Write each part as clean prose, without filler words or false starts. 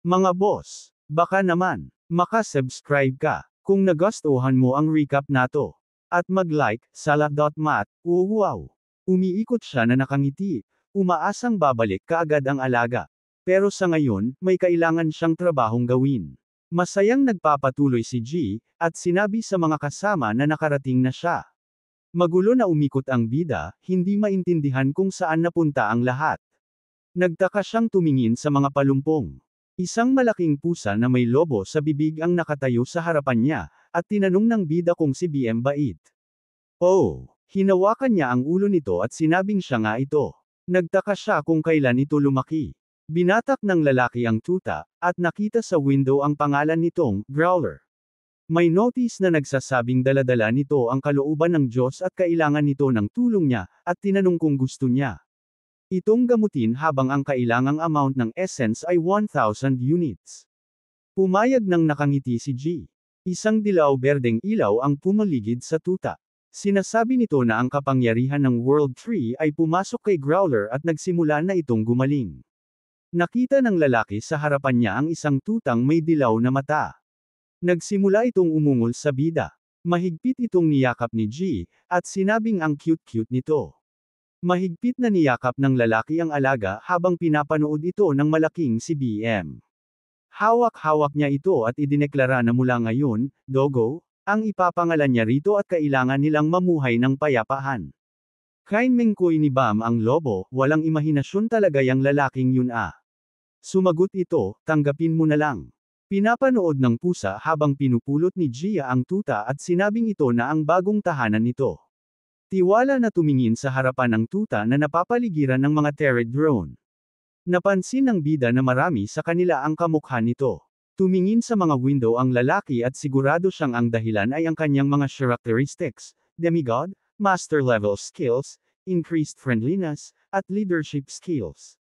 Mga boss, baka naman, maka-subscribe ka, kung nagustuhan mo ang recap nato. At mag-like, sala.mat, wow! Umiikot siya na nakangiti, umaasang babalik kaagad ang alaga. Pero sa ngayon, may kailangan siyang trabahong gawin. Masayang nagpapatuloy si G, at sinabi sa mga kasama na nakarating na siya. Magulo na umikot ang bida, hindi maintindihan kung saan napunta ang lahat. Nagtaka siyang tumingin sa mga palumpong. Isang malaking pusa na may lobo sa bibig ang nakatayo sa harapan niya, at tinanong ng bida kung si BM bait. Oh, hinawakan niya ang ulo nito at sinabing siya nga ito. Nagtaka siya kung kailan ito lumaki. Binatak ng lalaki ang tuta, at nakita sa window ang pangalan nitong, Growler. May notice na nagsasabing daladala nito ang kalooban ng Diyos at kailangan nito ng tulong niya, at tinanong kung gusto niya itong gamutin habang ang kailangang amount ng essence ay 1,000 units. Pumayag ng nakangiti si G. Isang dilaw-berdeng ilaw ang pumaligid sa tuta. Sinasabi nito na ang kapangyarihan ng World Tree ay pumasok kay Growler at nagsimula na itong gumaling. Nakita ng lalaki sa harapan niya ang isang tutang may dilaw na mata. Nagsimula itong umungol sa bida. Mahigpit itong niyakap ni G, at sinabing ang cute-cute nito. Mahigpit na niyakap ng lalaki ang alaga habang pinapanood ito ng malaking si BM. Hawak-hawak niya ito at idineklara na mula ngayon, Dogo, ang ipapangalan niya rito at kailangan nilang mamuhay ng payapaan. Kainmengkoy ni Bam ang lobo, walang imahinasyon talaga yang lalaking yun ah. Sumagot ito, tanggapin mo na lang. Pinapanood ng pusa habang pinupulot ni Gia ang tuta at sinabing ito na ang bagong tahanan nito. Tiwala na tumingin sa harapan ng tuta na napapaligiran ng mga turret drone. Napansin ng bida na marami sa kanila ang kamukha nito. Tumingin sa mga window ang lalaki at sigurado siyang ang dahilan ay ang kanyang mga characteristics, demigod, master level skills, increased friendliness, at leadership skills.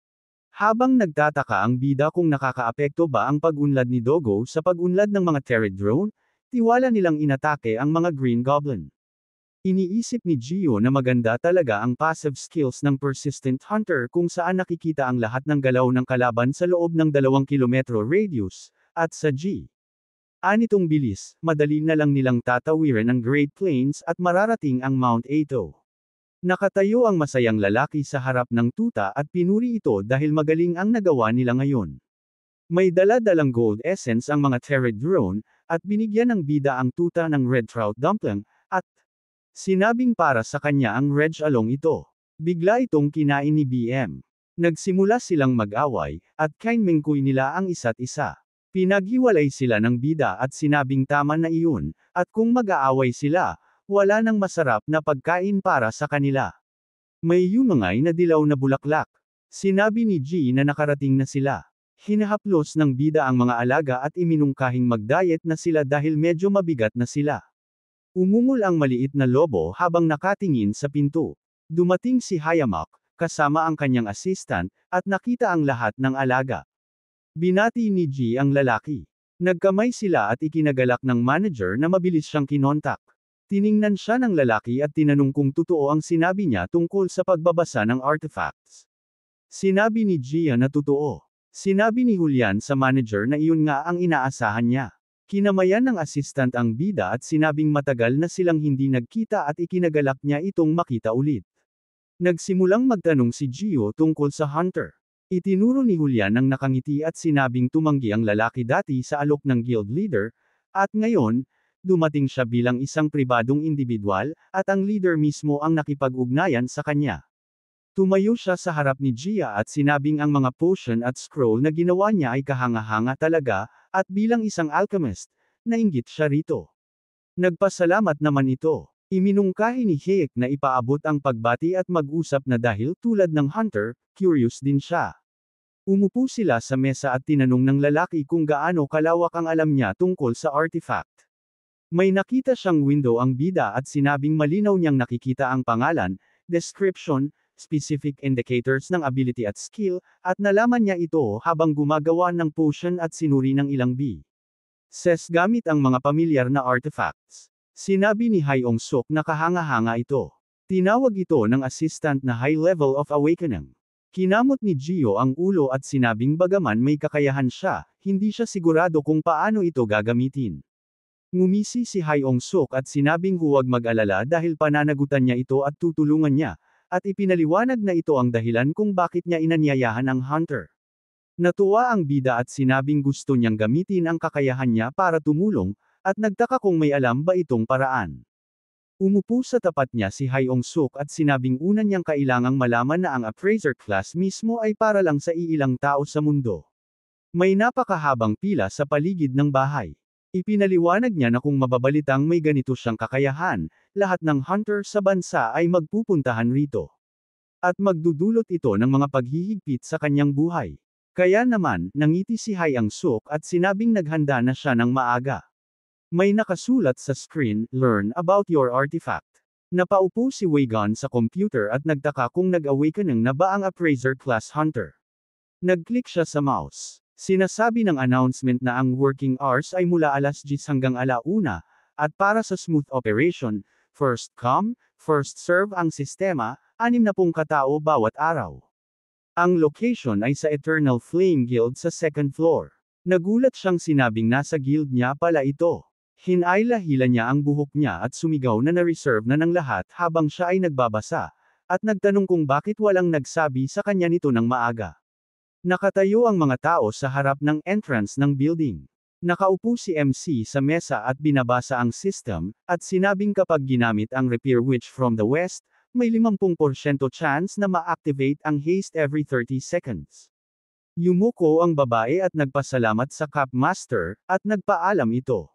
Habang nagtataka ang bida kung nakakaapekto ba ang pag-unlad ni Dogo sa pag-unlad ng mga turret drone, tiwala nilang inatake ang mga Green Goblin. Iniisip ni Gio na maganda talaga ang passive skills ng Persistent Hunter kung saan nakikita ang lahat ng galaw ng kalaban sa loob ng 2 kilometro radius, at sa G. Anitong bilis, madali na lang nilang tatawiran ang Great Plains at mararating ang Mount Ato. Nakatayo ang masayang lalaki sa harap ng tuta at pinuri ito dahil magaling ang nagawa nila ngayon. May dala-dalang gold essence ang mga turret drone, at binigyan ng bida ang tuta ng red trout dumpling, at sinabing para sa kanya ang Reg Along ito. Bigla itong kinain ni BM. Nagsimula silang mag-away, at kainmengkoy nila ang isa't isa. Pinaghiwalay sila ng bida at sinabing tama na iyon, at kung mag-aaway sila, wala nang masarap na pagkain para sa kanila. May yumangay na dilaw na bulaklak. Sinabi ni G na nakarating na sila. Hinahaplos ng bida ang mga alaga at iminungkahing mag-diet na sila dahil medyo mabigat na sila. Umungol ang maliit na lobo habang nakatingin sa pinto. Dumating si Hayamak, kasama ang kanyang assistant, at nakita ang lahat ng alaga. Binati ni G ang lalaki. Nagkamay sila at ikinagalak ng manager na mabilis siyang kinontak. Tiningnan siya ng lalaki at tinanong kung totoo ang sinabi niya tungkol sa pagbabasa ng artifacts. Sinabi ni Gia na totoo. Sinabi ni Julian sa manager na iyon nga ang inaasahan niya. Kinamayan ng assistant ang bida at sinabing matagal na silang hindi nagkita at ikinagalak niya itong makita ulit. Nagsimulang magtanong si Gio tungkol sa hunter. Itinuro ni Julian ang nakangiti at sinabing tumanggi ang lalaki dati sa alok ng guild leader, at ngayon, dumating siya bilang isang pribadong individual, at ang leader mismo ang nakipag-ugnayan sa kanya. Tumayo siya sa harap ni Gia at sinabing ang mga potion at scroll na ginawa niya ay kahanga-hanga talaga, at bilang isang alchemist, nainggit siya rito. Nagpasalamat naman ito. Iminungkahi ni Hayek na ipaabot ang pagbati at mag-usap na dahil tulad ng hunter, curious din siya. Umupo sila sa mesa at tinanong ng lalaki kung gaano kalawak ang alam niya tungkol sa artifact. May nakita siyang window ang bida at sinabing malinaw niyang nakikita ang pangalan, description, specific indicators ng ability at skill, at nalaman niya ito habang gumagawa ng potion at sinuri ng ilang ses gamit ang mga pamilyar na artifacts. Sinabi ni Hyong Suk na kahanga-hanga ito. Tinawag ito ng assistant na high level of awakening. Kinamot ni Gio ang ulo at sinabing bagaman may kakayahan siya, hindi siya sigurado kung paano ito gagamitin. Ngumisi si Hyong Suk at sinabing huwag mag-alala dahil pananagutan niya ito at tutulungan niya, at ipinaliwanag na ito ang dahilan kung bakit niya inanyayahan ang Hunter. Natuwa ang bida at sinabing gusto niyang gamitin ang kakayahan niya para tumulong, at nagtaka kung may alam ba itong paraan. Umupo sa tapat niya si Hyong Suk at sinabing una niyang kailangang malaman na ang appraiser class mismo ay para lang sa iilang tao sa mundo. May napakahabang pila sa paligid ng bahay. Ipinaliwanag niya na kung mababalitang may ganito siyang kakayahan, lahat ng hunter sa bansa ay magpupuntahan rito. At magdudulot ito ng mga paghihigpit sa kanyang buhay. Kaya naman, nangiti si Hyang Suk at sinabing naghanda na siya ng maaga. May nakasulat sa screen, "Learn about your artifact." Napaupo si Wei-gon sa computer at nagtaka kung nag-awakening na ba ang appraiser class hunter. Nag-click siya sa mouse. Sinasabi ng announcement na ang working hours ay mula 10:00 hanggang 1:00, at para sa smooth operation, first come, first serve ang sistema, 60 katao bawat araw. Ang location ay sa Eternal Flame Guild sa second floor. Nagulat siyang sinabing nasa guild niya pala ito. Hinayla-hila niya ang buhok niya at sumigaw na na-reserve na ng lahat habang siya ay nagbabasa, at nagtanong kung bakit walang nagsabi sa kanya nito ng maaga. Nakatayo ang mga tao sa harap ng entrance ng building. Nakaupo si MC sa mesa at binabasa ang system, at sinabing kapag ginamit ang Repair Witch from the West, may 50% chance na ma-activate ang haste every 30 seconds. Yumuko ang babae at nagpasalamat sa Cap Master, at nagpaalam ito.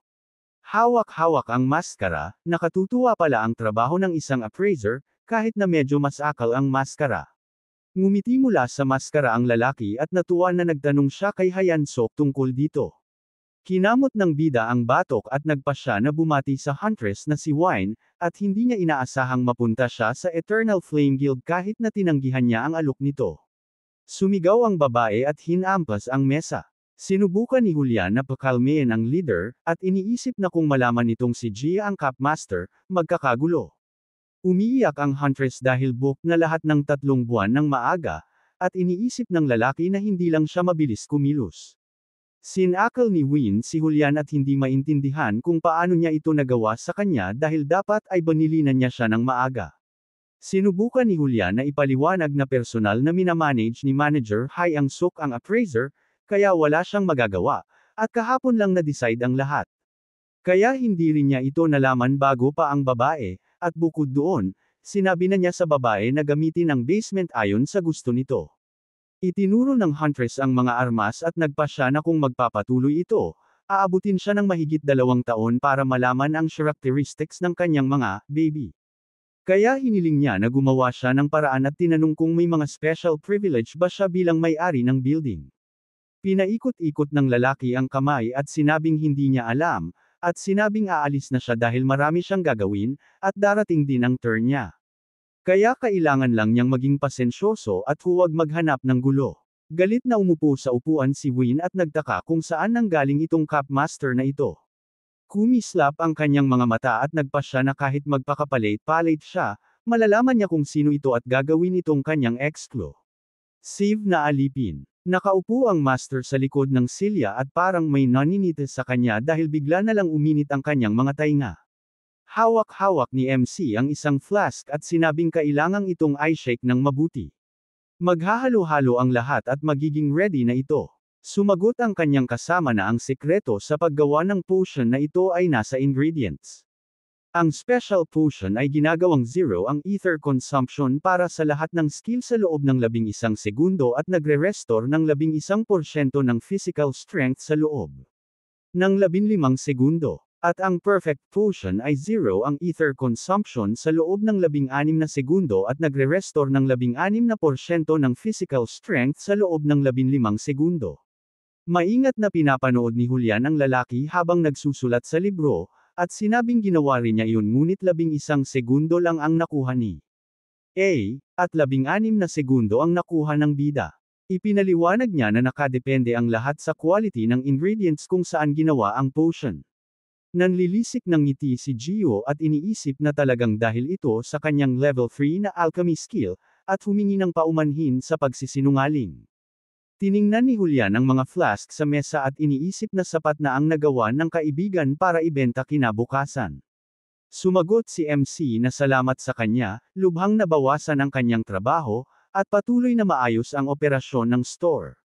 Hawak-hawak ang maskara, nakatutuwa pala ang trabaho ng isang appraiser, kahit na medyo masakal ang maskara. Ngumiti mula sa maskara ang lalaki at natuwa na nagtanong siya kay Hyang Suk tungkol dito. Kinamot ng bida ang batok at nagpasya na bumati sa huntress na si Wine, at hindi niya inaasahang mapunta siya sa Eternal Flame Guild kahit na tinanggihan niya ang alok nito. Sumigaw ang babae at hinampas ang mesa. Sinubukan ni Julian na pakalmayin ang leader, at iniisip na kung malaman nitong si Gia ang Capmaster, magkakagulo. Umiiyak ang huntress dahil book na lahat ng 3 buwan ng maaga, at iniisip ng lalaki na hindi lang siya mabilis kumilos. Sinakal ni Win si Julian at hindi maintindihan kung paano niya ito nagawa sa kanya dahil dapat ay banilinan niya siya ng maaga. Sinubukan ni Julian na ipaliwanag na personal na minamanage ni Manager Hyang Suk ang appraiser, kaya wala siyang magagawa, at kahapon lang na-decide ang lahat. Kaya hindi rin niya ito nalaman bago pa ang babae, at bukod doon, sinabi na niya sa babae na gamitin ang basement ayon sa gusto nito. Itinuro ng huntress ang mga armas at nagpasya na kung magpapatuloy ito, aabutin siya ng mahigit 2 taon para malaman ang characteristics ng kanyang mga baby. Kaya hiniling niya na gumawa siya ng paraan at tinanong kung may mga special privilege ba siya bilang may-ari ng building. Pinaikot-ikot ng lalaki ang kamay at sinabing hindi niya alam, at sinabing aalis na siya dahil marami siyang gagawin, at darating din ang turn niya. Kaya kailangan lang niyang maging pasensyoso at huwag maghanap ng gulo. Galit na umupo sa upuan si Win at nagtaka kung saan nanggaling itong Capmaster na ito. Kumislap ang kanyang mga mata at nagpasya na kahit magpakapalit-palit siya, malalaman niya kung sino ito at gagawin itong kanyang exclo. Save na alipin. Nakaupo ang master sa likod ng silya at parang may naninitis sa kanya dahil bigla na lang uminit ang kanyang mga tainga. Hawak-hawak ni MC ang isang flask at sinabing kailangang itong i-shake ng mabuti. Maghahalo-halo ang lahat at magiging ready na ito. Sumagot ang kanyang kasama na ang sekreto sa paggawa ng potion na ito ay nasa ingredients. Ang special potion ay ginagawang 0 ang ether consumption para sa lahat ng skill sa loob ng 11 segundo at nagre-restore ng 11% ng physical strength sa loob ng 15 segundo. At ang perfect potion ay 0 ang ether consumption sa loob ng 16 na segundo at nagre-restore ng 16% ng physical strength sa loob ng 15 segundo. Maingat na pinapanood ni Julian ang lalaki habang nagsusulat sa libro, at sinabing ginawa rin niya iyon ngunit 11 segundo lang ang nakuha ni A, at 16 na segundo ang nakuha ng bida. Ipinaliwanag niya na nakadepende ang lahat sa quality ng ingredients kung saan ginawa ang potion. Nanlilisik ng ngiti si Gio at iniisip na talagang dahil ito sa kanyang level 3 na alchemy skill, at humingi ng paumanhin sa pagsisinungaling. Tiningnan ni Julian ang mga flask sa mesa at iniisip na sapat na ang nagawa ng kaibigan para ibenta kinabukasan. Sumagot si MC na salamat sa kanya, lubhang nabawasan ang kanyang trabaho, at patuloy na maayos ang operasyon ng store.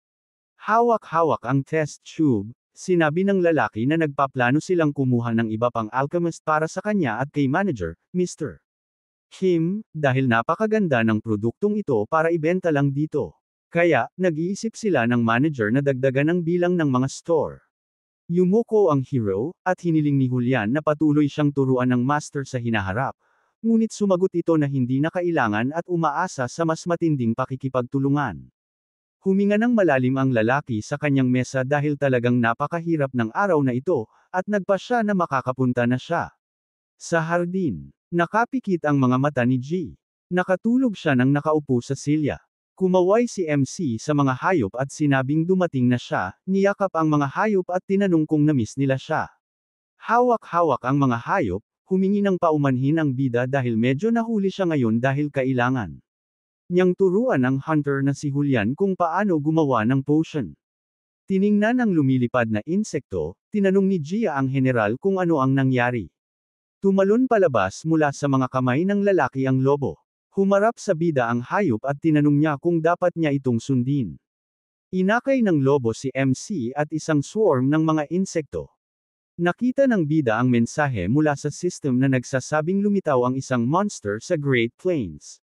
Hawak-hawak ang test tube, sinabi ng lalaki na nagpaplano silang kumuha ng iba pang alchemist para sa kanya at kay manager, Mr. Kim, dahil napakaganda ng produktong ito para ibenta lang dito. Kaya, nag-iisip sila ng manager na dagdagan ang bilang ng mga store. Yumoko ang hero, at hiniling ni Julian na patuloy siyang turuan ng master sa hinaharap. Ngunit sumagot ito na hindi na kailangan at umaasa sa mas matinding pakikipagtulungan. Huminga ng malalim ang lalaki sa kanyang mesa dahil talagang napakahirap ng araw na ito, at nagpa siya na makakapunta na siya. Sa hardin, nakapikit ang mga mata ni G. Nakatulog siya nang nakaupo sa silya. Kumaway si MC sa mga hayop at sinabing dumating na siya, niyakap ang mga hayop at tinanong kung namiss nila siya. Hawak-hawak ang mga hayop, humingi ng paumanhin ang bida dahil medyo nahuli siya ngayon dahil kailangan niyang turuan ang hunter na si Julian kung paano gumawa ng potion. Tiningnan ang lumilipad na insekto, tinanong ni Gia ang general kung ano ang nangyari. Tumalon palabas mula sa mga kamay ng lalaki ang lobo. Humarap sa bida ang hayop at tinanong niya kung dapat niya itong sundin. Inakay ng lobo si MC at isang swarm ng mga insekto. Nakita ng bida ang mensahe mula sa system na nagsasabing lumitaw ang isang monster sa Great Plains.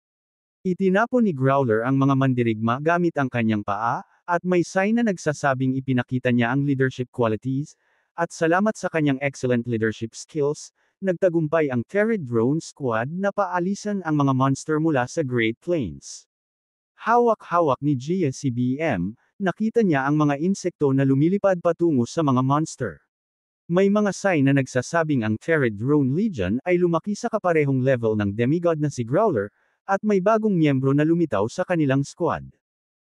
Itinapon ni Growler ang mga mandirigma gamit ang kanyang paa, at may sign na nagsasabing ipinakita niya ang leadership qualities, at salamat sa kanyang excellent leadership skills, nagtagumpay ang Terry Drone Squad na paalisan ang mga monster mula sa Great Plains. Hawak-hawak ni Gia si BM, nakita niya ang mga insekto na lumilipad patungo sa mga monster. May mga sign na nagsasabing ang Terry Drone Legion ay lumaki sa kaparehong level ng demigod na si Growler, at may bagong miyembro na lumitaw sa kanilang squad.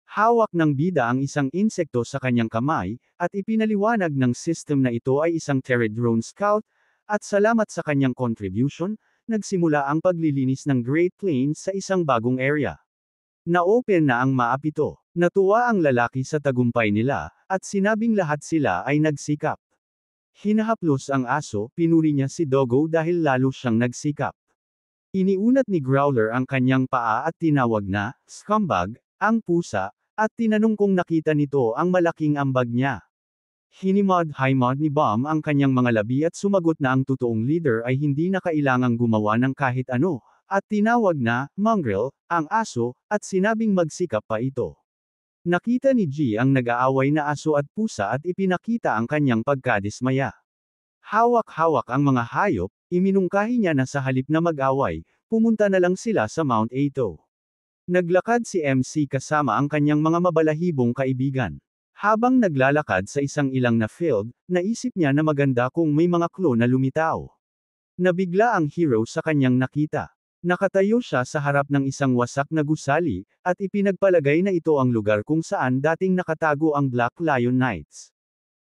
Hawak ng bida ang isang insekto sa kanyang kamay, at ipinaliwanag ng system na ito ay isang Terry Drone Scout, at salamat sa kanyang contribution, nagsimula ang paglilinis ng Great Plains sa isang bagong area. Na-open na ang map ito. Natuwa ang lalaki sa tagumpay nila, at sinabing lahat sila ay nagsikap. Hinahaplos ang aso, pinuri niya si Doggo dahil lalo siyang nagsikap. Iniunat ni Growler ang kanyang paa at tinawag na, scumbag, ang pusa, at tinanong kung nakita nito ang malaking ambag niya. Hinimod-himod ni Bomb ang kanyang mga labi at sumagot na ang totoong leader ay hindi na kailangang gumawa ng kahit ano, at tinawag na, mongrel, ang aso, at sinabing magsikap pa ito. Nakita ni G ang nag-aaway na aso at pusa at ipinakita ang kanyang pagkadismaya. Hawak-hawak ang mga hayop, iminungkahi niya na sa halip na mag-away, pumunta na lang sila sa Mount Ato. Naglakad si MC kasama ang kanyang mga mabalahibong kaibigan. Habang naglalakad sa isang ilang na field, naisip niya na maganda kung may mga clone na lumitaw. Nabigla ang hero sa kanyang nakita. Nakatayo siya sa harap ng isang wasak na gusali, at ipinagpalagay na ito ang lugar kung saan dating nakatago ang Black Lion Knights.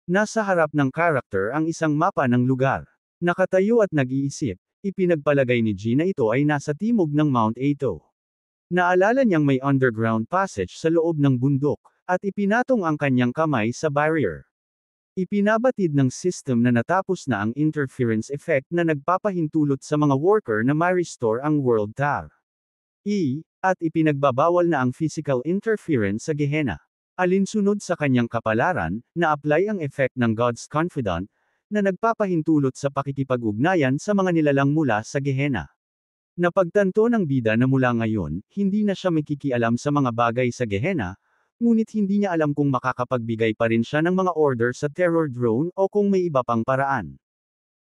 Nasa harap ng karakter ang isang mapa ng lugar. Nakatayo at nag-iisip, ipinagpalagay ni G na ito ay nasa timog ng Mount Ato. Naalala niyang may underground passage sa loob ng bundok, at ipinatong ang kanyang kamay sa barrier. Ipinabatid ng system na natapos na ang interference effect na nagpapahintulot sa mga worker na ma-restore ang World Tar. At ipinagbabawal na ang physical interference sa Gehenna. Alinsunod sa kanyang kapalaran, na-apply ang effect ng God's Confidant, na nagpapahintulot sa pakikipag-ugnayan sa mga nilalang mula sa Gehenna. Napagtanto ng bida na mula ngayon, hindi na siya makikialam sa mga bagay sa Gehenna, ngunit hindi niya alam kung makakapagbigay pa rin siya ng mga order sa terror drone o kung may iba pang paraan.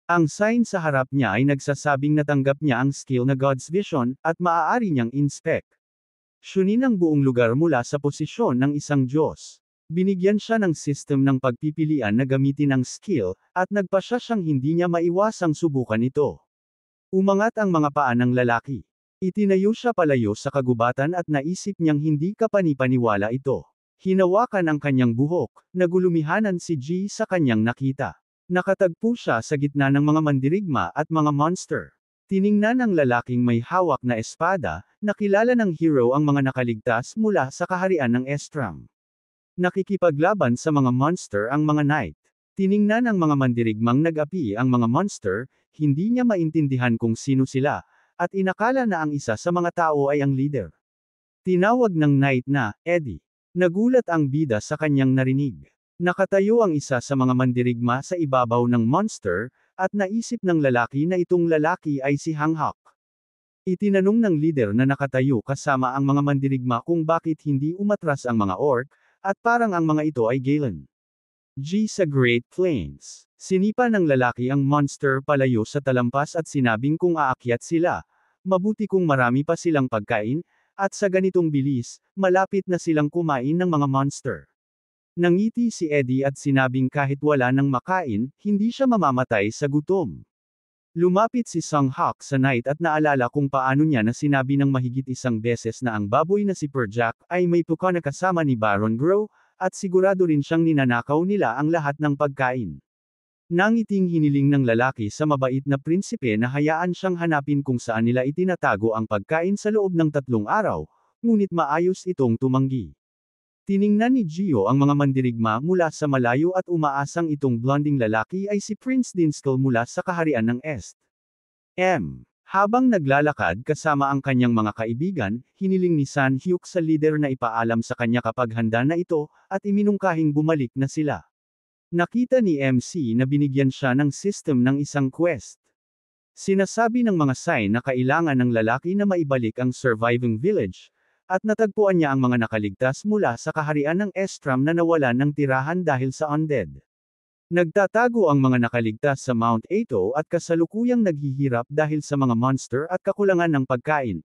Ang sign sa harap niya ay nagsasabing natanggap niya ang skill na God's Vision, at maaari niyang inspect. Syunin ang buong lugar mula sa posisyon ng isang Diyos. Binigyan siya ng system ng pagpipilian na gamitin ang skill, at nagpa siya siyang hindi niya maiwasang subukan ito. Umangat ang mga paa ng lalaki. Itinayo siya palayo sa kagubatan at naisip niyang hindi kapanipaniwala ito. Hinawakan ang kanyang buhok, nagulumihanan si G sa kanyang nakita. Nakatagpo siya sa gitna ng mga mandirigma at mga monster. Tiningnan ang lalaking may hawak na espada, Nakilala ng hero ang mga nakaligtas mula sa kaharian ng Estram. Nakikipaglaban sa mga monster ang mga knight. Tiningnan ang mga mandirigmang nag-api ang mga monster, hindi niya maintindihan kung sino sila, at inakala na ang isa sa mga tao ay ang leader. Tinawag ng knight na, Eddie. Nagulat ang bida sa kanyang narinig. Nakatayo ang isa sa mga mandirigma sa ibabaw ng monster, at naisip ng lalaki na itong lalaki ay si Hanghak. Itinanong ng leader na nakatayo kasama ang mga mandirigma kung bakit hindi umatras ang mga orc, at parang ang mga ito ay Galen. G sa Great Plains. Sinipa ng lalaki ang monster palayo sa talampas at sinabing kung aakyat sila, mabuti kung marami pa silang pagkain, at sa ganitong bilis, malapit na silang kumain ng mga monster. Nangiti si Eddie at sinabing kahit wala nang makain, hindi siya mamamatay sa gutom. Lumapit si Songhak sa knight at naalala kung paano niya na sinabi ng mahigit isang beses na ang baboy na si Perjak ay may puka na kasama ni Baron Grow, at sigurado rin siyang ninanakaw nila ang lahat ng pagkain. Nangiting hiniling ng lalaki sa mabait na prinsipe na hayaan siyang hanapin kung saan nila itinatago ang pagkain sa loob ng 3 araw, ngunit maayos itong tumanggi. Tiningnan ni Gio ang mga mandirigma mula sa malayo at umaasang itong blonding lalaki ay si Prince Dinskell mula sa kaharian ng Est. Habang naglalakad kasama ang kanyang mga kaibigan, hiniling ni San Hyuk sa leader na ipaalam sa kanya kapag handa na ito, at iminungkahing bumalik na sila. Nakita ni MC na binigyan siya ng system ng isang quest. Sinasabi ng mga sign na kailangan ng lalaki na maibalik ang surviving village, at natagpuan niya ang mga nakaligtas mula sa kaharian ng Estram na nawalan ng tirahan dahil sa undead. Nagtatago ang mga nakaligtas sa Mount Ato at kasalukuyang naghihirap dahil sa mga monster at kakulangan ng pagkain.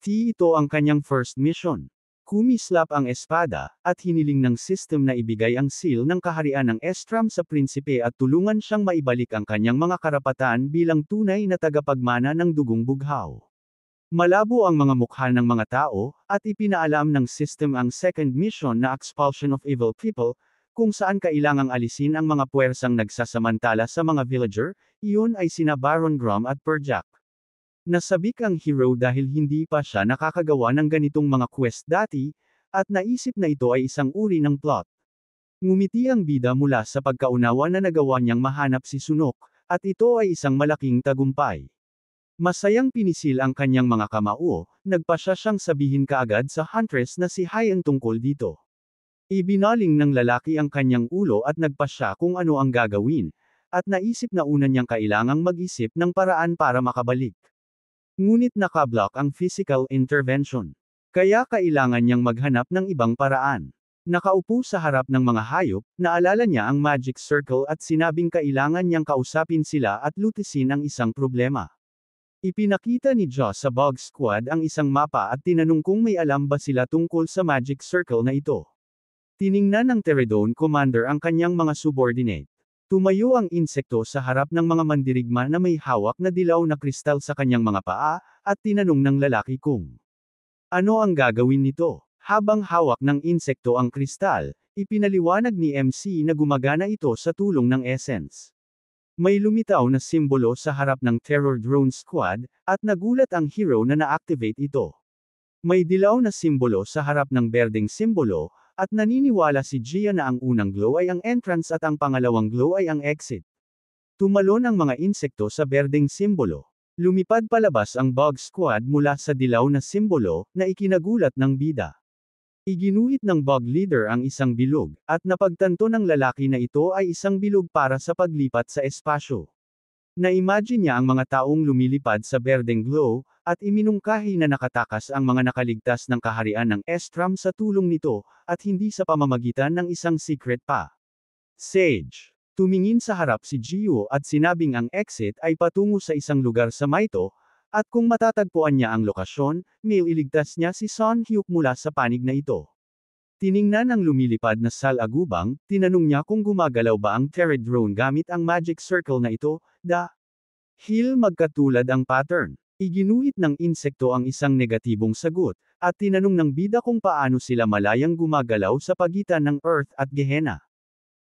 Ito ang kanyang first mission. Kumislap ang espada, at hiniling ng system na ibigay ang seal ng kaharian ng Estram sa prinsipe at tulungan siyang maibalik ang kanyang mga karapatan bilang tunay na tagapagmana ng dugong bughaw. Malabo ang mga mukha ng mga tao, at ipinaalam ng system ang second mission na Expulsion of Evil People, kung saan kailangang alisin ang mga puwersang nagsasamantala sa mga villager, iyon ay sina Baron Grom at Perjak. Nasabik ang hero dahil hindi pa siya nakakagawa ng ganitong mga quest dati, at naisip na ito ay isang uri ng plot. Ngumiti ang bida mula sa pagkaunawa na nagawa niyang mahanap si Sunok, at ito ay isang malaking tagumpay. Masayang pinisil ang kanyang mga kamao, nagpasya siyang sabihin kaagad sa huntress na si Hyen tungkol dito. Ibinaling ng lalaki ang kanyang ulo at nagpasya kung ano ang gagawin, at naisip na una niyang kailangang mag-isip ng paraan para makabalik. Ngunit nakablock ang physical intervention. Kaya kailangan niyang maghanap ng ibang paraan. Nakaupo sa harap ng mga hayop, naalala niya ang magic circle at sinabing kailangan niyang kausapin sila at lutisin ang isang problema. Ipinakita ni Joss sa Bog Squad ang isang mapa at tinanong kung may alam ba sila tungkol sa magic circle na ito. Tiningnan ng Teredone Commander ang kanyang mga subordinate. Tumayo ang insekto sa harap ng mga mandirigma na may hawak na dilaw na kristal sa kanyang mga paa, at tinanong ng lalaki kung ano ang gagawin nito. Habang hawak ng insekto ang kristal, ipinaliwanag ni MC na gumagana ito sa tulong ng essence. May lumitaw na simbolo sa harap ng Terror Drone Squad, at nagulat ang hero na na-activate ito. May dilaw na simbolo sa harap ng berdeng simbolo, at naniniwala si Gia na ang unang glow ay ang entrance at ang pangalawang glow ay ang exit. Tumalon ang mga insekto sa berdeng simbolo. Lumipad palabas ang Bog Squad mula sa dilaw na simbolo, na ikinagulat ng bida. Iginuhit ng Bog Leader ang isang bilog, at napagtanto ng lalaki na ito ay isang bilog para sa paglipat sa espasyo. Na-imagine niya ang mga taong lumilipad sa berdeng glow, at iminungkahi na nakatakas ang mga nakaligtas ng kaharian ng Estram sa tulong nito, at hindi sa pamamagitan ng isang secret pa. Sage. Tumingin sa harap si Gio at sinabing ang exit ay patungo sa isang lugar sa Maito, at kung matatagpuan niya ang lokasyon, may iligtas niya si Son Hyuk mula sa panig na ito. Tiningnan ang lumilipad na salagubang, tinanong niya kung gumagalaw ba ang Terror Drone gamit ang magic circle na ito, dahil magkatulad ang pattern. Iginuhit ng insekto ang isang negatibong sagot, at tinanong ng bida kung paano sila malayang gumagalaw sa pagitan ng Earth at Gehenna.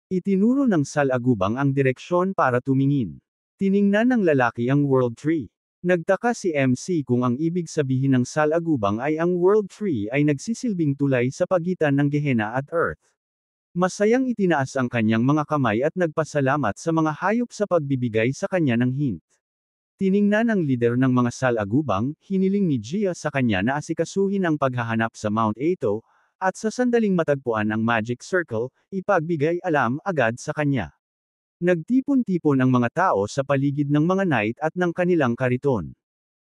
Itinuro ng salagubang ang direksyon para tumingin. Tiningnan ng lalaki ang World Tree. Nagtaka si MC kung ang ibig sabihin ng salagubang ay ang World Tree ay nagsisilbing tulay sa pagitan ng Gehenna at Earth. Masayang itinaas ang kanyang mga kamay at nagpasalamat sa mga hayop sa pagbibigay sa kanya ng hint. Tiningnan ng lider ng mga salagubang, hiniling ni Gia sa kanya na asikasuhin ang paghahanap sa Mount Ato, at sa sandaling matagpuan ang Magic Circle, ipagbigay alam agad sa kanya. Nagtipon-tipon ang mga tao sa paligid ng mga knight at ng kanilang kariton.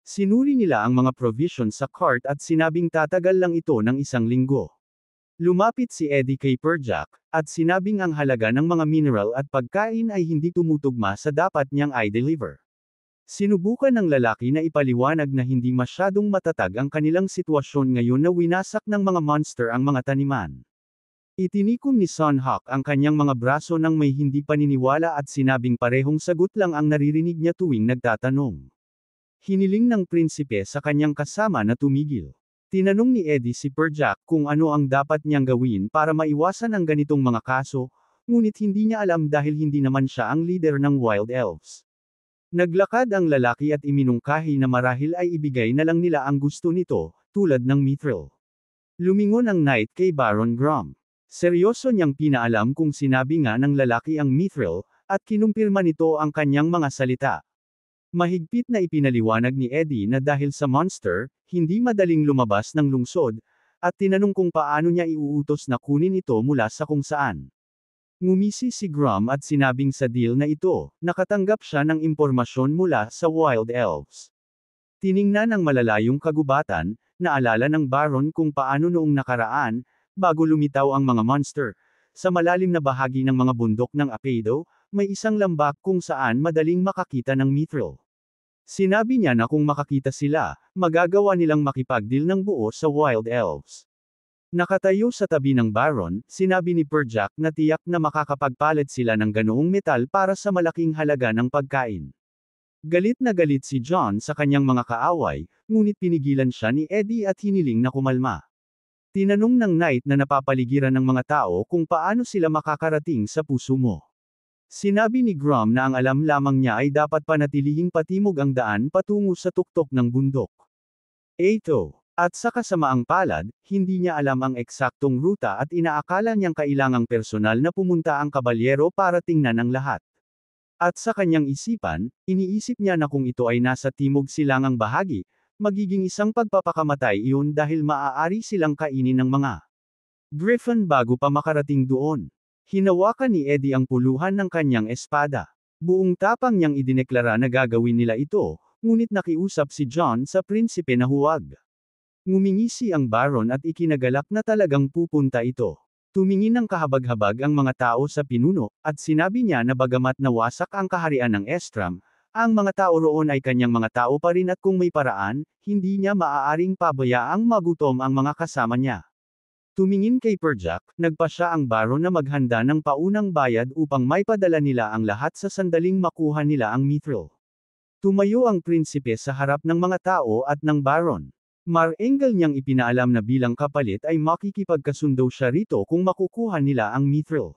Sinuri nila ang mga provision sa cart at sinabing tatagal lang ito ng 1 linggo. Lumapit si Eddie kay Perjak, at sinabing ang halaga ng mga mineral at pagkain ay hindi tumutugma sa dapat niyang i-deliver. Sinubukan ng lalaki na ipaliwanag na hindi masyadong matatag ang kanilang sitwasyon ngayon na winasak ng mga monster ang mga taniman. Itinikom ni Sunhawk ang kanyang mga braso nang may hindi paniniwala at sinabing parehong sagot lang ang naririnig niya tuwing nagtatanong. Hiniling ng prinsipe sa kanyang kasama na tumigil. Tinanong ni Eddie si Perjak kung ano ang dapat niyang gawin para maiwasan ang ganitong mga kaso, ngunit hindi niya alam dahil hindi naman siya ang leader ng Wild Elves. Naglakad ang lalaki at iminungkahi na marahil ay ibigay na lang nila ang gusto nito, tulad ng mithril. Lumingon ang knight kay Baron Grom. Seryoso niyang pinaalam kung sinabi nga ng lalaki ang mithril, at kinumpirma nito ang kanyang mga salita. Mahigpit na ipinaliwanag ni Eddie na dahil sa monster, hindi madaling lumabas ng lungsod, at tinanong kung paano niya iuutos na kunin ito mula sa kung saan. Ngumisi si Grom at sinabing sa deal na ito, nakatanggap siya ng impormasyon mula sa Wild Elves. Tiningnan ng malalayong kagubatan, naalala ng Baron kung paano noong nakaraan, bago lumitaw ang mga monster, sa malalim na bahagi ng mga bundok ng Apeido, may isang lambak kung saan madaling makakita ng mithril. Sinabi niya na kung makakita sila, magagawa nilang makipagdeal ng buo sa Wild Elves. Nakatayo sa tabi ng Baron, sinabi ni Perjak na tiyak na makakapagpalit sila ng ganoong metal para sa malaking halaga ng pagkain. Galit na galit si John sa kanyang mga kaaway, ngunit pinigilan siya ni Eddie at hiniling na kumalma. Tinanong ng knight na napapaligiran ng mga tao kung paano sila makakarating sa puso mo. Sinabi ni Grom na ang alam lamang niya ay dapat panatilihing patimog ang daan patungo sa tuktok ng bundok. Ato. At sa kasamaang palad, hindi niya alam ang eksaktong ruta at inaakala niyang kailangang personal na pumunta ang kabalyero para tingnan ang lahat. At sa kanyang isipan, iniisip niya na kung ito ay nasa timog silangang bahagi, magiging isang pagpapakamatay iyon dahil maaari silang kainin ng mga Griffin bago pa makarating doon. Hinawakan ni Eddie ang puluhan ng kanyang espada. Buong tapang niyang idineklara na gagawin nila ito, ngunit nakiusap si John sa prinsipe na huwag. Ngumingisi ang Baron at ikinagalak na talagang pupunta ito. Tumingin ng kahabag-habag ang mga tao sa pinuno, at sinabi niya na bagamat nawasak ang kaharian ng Estram, ang mga tao roon ay kanyang mga tao pa rin at kung may paraan, hindi niya maaaring pabayaang magutom ang mga kasama niya. Tumingin kay Perjak, nagpa siya ang Baron na maghanda ng paunang bayad upang maipadala nila ang lahat sa sandaling makuha nila ang mithril. Tumayo ang prinsipe sa harap ng mga tao at ng Baron. Marengel niyang ipinaalam na bilang kapalit ay makikipagkasundo siya rito kung makukuha nila ang mithril.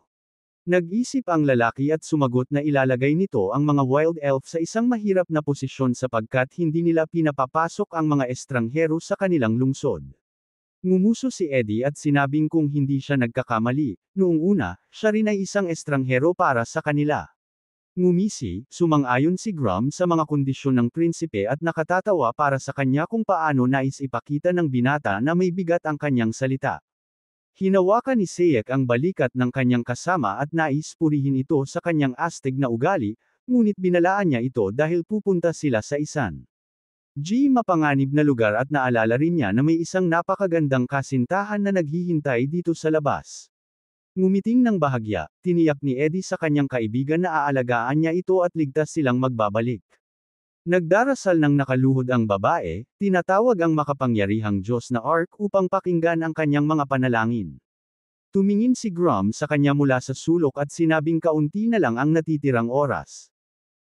Nag-isip ang lalaki at sumagot na ilalagay nito ang mga wild elf sa isang mahirap na posisyon sapagkat hindi nila pinapapasok ang mga estranghero sa kanilang lungsod. Ngumuso si Eddie at sinabing kung hindi siya nagkakamali, noong una, siya rin ay isang estranghero para sa kanila. Ngumisi, sumang-ayon si Grom sa mga kondisyon ng prinsipe at nakatatawa para sa kanya kung paano nais ipakita ng binata na may bigat ang kanyang salita. Hinawakan ni Sayek ang balikat ng kanyang kasama at nais purihin ito sa kanyang astig na ugali, ngunit binalaan niya ito dahil pupunta sila sa isan mapanganib na lugar at naalala rin niya na may isang napakagandang kasintahan na naghihintay dito sa labas. Ngumiting ng bahagya, tiniyak ni Eddie sa kanyang kaibigan na aalagaan niya ito at ligtas silang magbabalik. Nagdarasal ng nakaluhod ang babae, tinatawag ang makapangyarihang Diyos na Ark upang pakinggan ang kanyang mga panalangin. Tumingin si Grom sa kanya mula sa sulok at sinabing kaunti na lang ang natitirang oras.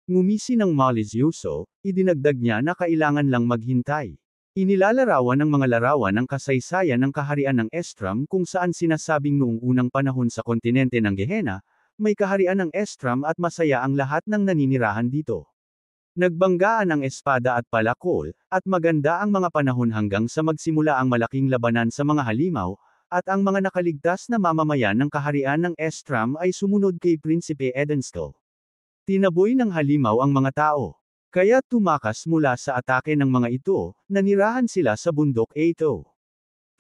Ngumisi ng malisyoso, idinagdag niya na kailangan lang maghintay. Inilalarawan ng mga larawan ng kasaysayan ng kaharian ng Estram kung saan sinasabing noong unang panahon sa kontinente ng Gehenna, may kaharian ng Estram at masaya ang lahat ng naninirahan dito. Nagbanggaan ang espada at palakol, at maganda ang mga panahon hanggang sa magsimula ang malaking labanan sa mga halimaw, at ang mga nakaligtas na mamamayan ng kaharian ng Estram ay sumunod kay Prinsipe Edenskill. Tinaboy ng halimaw ang mga tao. Kaya tumakas mula sa atake ng mga ito, nanirahan sila sa bundok Ato.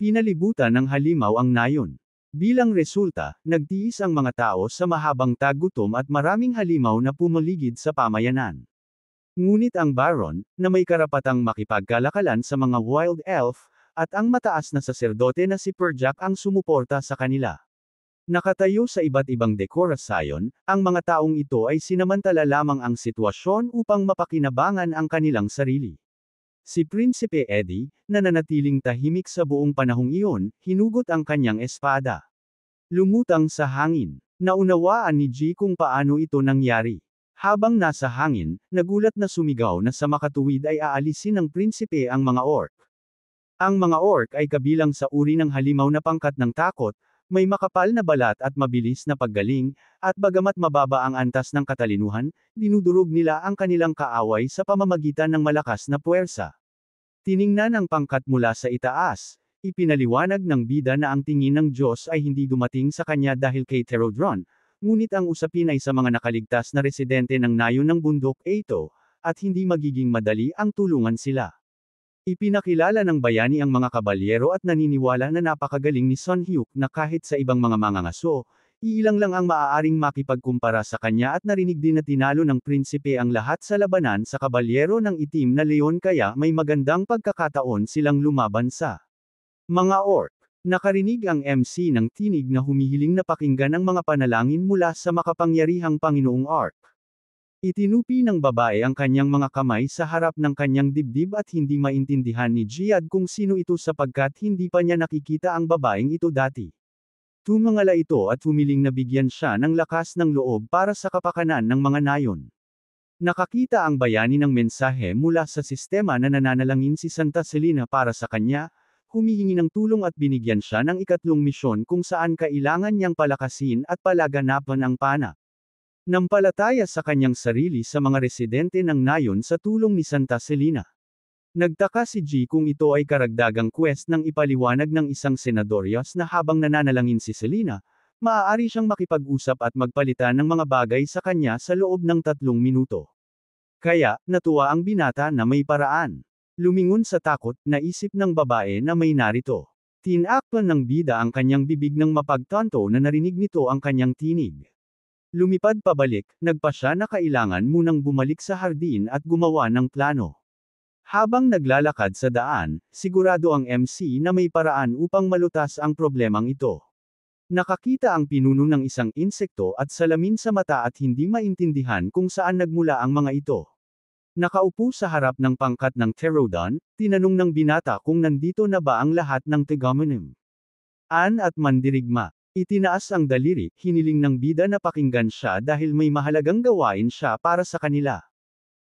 Pinalibutan ng halimaw ang nayon. Bilang resulta, nagtiis ang mga tao sa mahabang tagutom at maraming halimaw na pumaligid sa pamayanan. Ngunit ang Baron, na may karapatang makipagkalakalan sa mga wild elf, at ang mataas na saserdote na si Perjak ang sumuporta sa kanila. Nakatayo sa iba't ibang dekorasyon, ang mga taong ito ay sinamantala lamang ang sitwasyon upang mapakinabangan ang kanilang sarili. Si Prinsipe Eddie, na nanatiling tahimik sa buong panahong iyon, hinugot ang kanyang espada. Lumutang sa hangin. Naunawaan ni G kung paano ito nangyari. Habang nasa hangin, nagulat na sumigaw na sa makatuwid ay aalisin ng prinsipe ang mga orc. Ang mga orc ay kabilang sa uri ng halimaw na pangkat ng takot, may makapal na balat at mabilis na paggaling, at bagamat mababa ang antas ng katalinuhan, dinudurog nila ang kanilang kaaway sa pamamagitan ng malakas na puwersa. Tiningnan ang pangkat mula sa itaas, ipinaliwanag ng bida na ang tingin ng Diyos ay hindi dumating sa kanya dahil kay Terodron, ngunit ang usapin ay sa mga nakaligtas na residente ng nayon ng bundok Ato, at hindi magiging madali ang tulungan sila. Ipinakilala ng bayani ang mga kabalyero at naniniwala na napakagaling ni Sun Hyuk na kahit sa ibang mga mangangaso, iilang lang ang maaaring makipagkumpara sa kanya at narinig din na tinalo ng prinsipe ang lahat sa labanan sa kabalyero ng itim na leon kaya may magandang pagkakataon silang lumaban sa mga orc. Nakarinig ang MC ng tinig na humihiling na pakinggan ang mga panalangin mula sa makapangyarihang Panginoong Orc. Itinupi ng babae ang kanyang mga kamay sa harap ng kanyang dibdib at hindi maintindihan ni Jihad kung sino ito sapagkat hindi pa niya nakikita ang babaeng ito dati. Tumangala ito at humiling na bigyan siya ng lakas ng loob para sa kapakanan ng mga nayon. Nakakita ang bayani ng mensahe mula sa sistema na nananalangin si Santa Selena para sa kanya, humihingi ng tulong at binigyan siya ng ikatlong misyon kung saan kailangan niyang palakasin at palaganapan ang pana. Nampalataya sa kanyang sarili sa mga residente ng nayon sa tulong ni Santa Selena. Nagtaka si G kung ito ay karagdagang quest ng ipaliwanag ng isang senadoryos na habang nananalangin si Selena, maaari siyang makipag-usap at magpalitan ng mga bagay sa kanya sa loob ng 3 minuto. Kaya, natuwa ang binata na may paraan. Lumingon sa takot, naisip ng babae na may narito. Tinakpan ng bida ang kanyang bibig ng mapagtanto na narinig nito ang kanyang tinig. Lumipad pabalik, nagpa siya na kailangan munang bumalik sa hardin at gumawa ng plano. Habang naglalakad sa daan, sigurado ang MC na may paraan upang malutas ang problemang ito. Nakakita ang pinuno ng isang insekto at salamin sa mata at hindi maintindihan kung saan nagmula ang mga ito. Nakaupo sa harap ng pangkat ng Pterodon, tinanong ng binata kung nandito na ba ang lahat ng Tegomenim. An at mandirigma. Itinaas ang daliri, hiniling ng bida na pakinggan siya dahil may mahalagang gawain siya para sa kanila.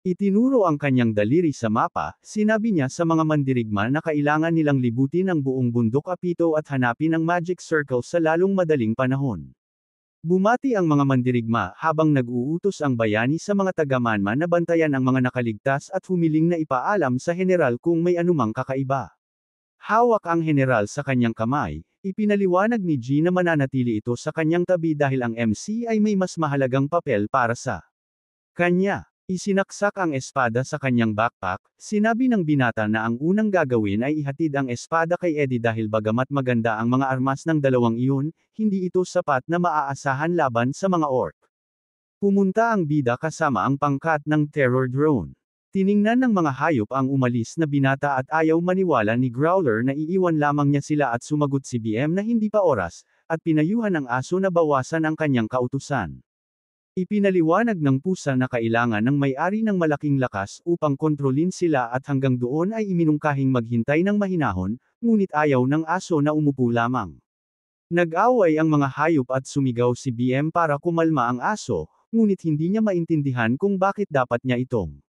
Itinuro ang kanyang daliri sa mapa, sinabi niya sa mga mandirigma na kailangan nilang libutin ang buong bundok Apito at hanapin ang magic circle sa lalong madaling panahon. Bumati ang mga mandirigma habang nag-uutos ang bayani sa mga taga-manman na bantayan ang mga nakaligtas at humiling na ipaalam sa general kung may anumang kakaiba. Hawak ang general sa kanyang kamay, ipinaliwanag ni G na mananatili ito sa kanyang tabi dahil ang MC ay may mas mahalagang papel para sa kanya. Isinaksak ang espada sa kanyang backpack, sinabi ng binata na ang unang gagawin ay ihatid ang espada kay Eddie dahil bagamat maganda ang mga armas ng dalawang iyon, hindi ito sapat na maaasahan laban sa mga orc. Pumunta ang bida kasama ang pangkat ng terror drone. Tiningnan ng mga hayop ang umalis na binata at ayaw maniwala ni Growler na iiwan lamang niya sila at sumagot si BM na hindi pa oras, at pinayuhan ng aso na bawasan ang kanyang kautusan. Ipinaliwanag ng pusa na kailangan ng may-ari ng malaking lakas upang kontrolin sila at hanggang doon ay iminungkahing maghintay ng mahinahon, ngunit ayaw ng aso na umupo lamang. Nag-away ang mga hayop at sumigaw si BM para kumalma ang aso, ngunit hindi niya maintindihan kung bakit dapat niya itong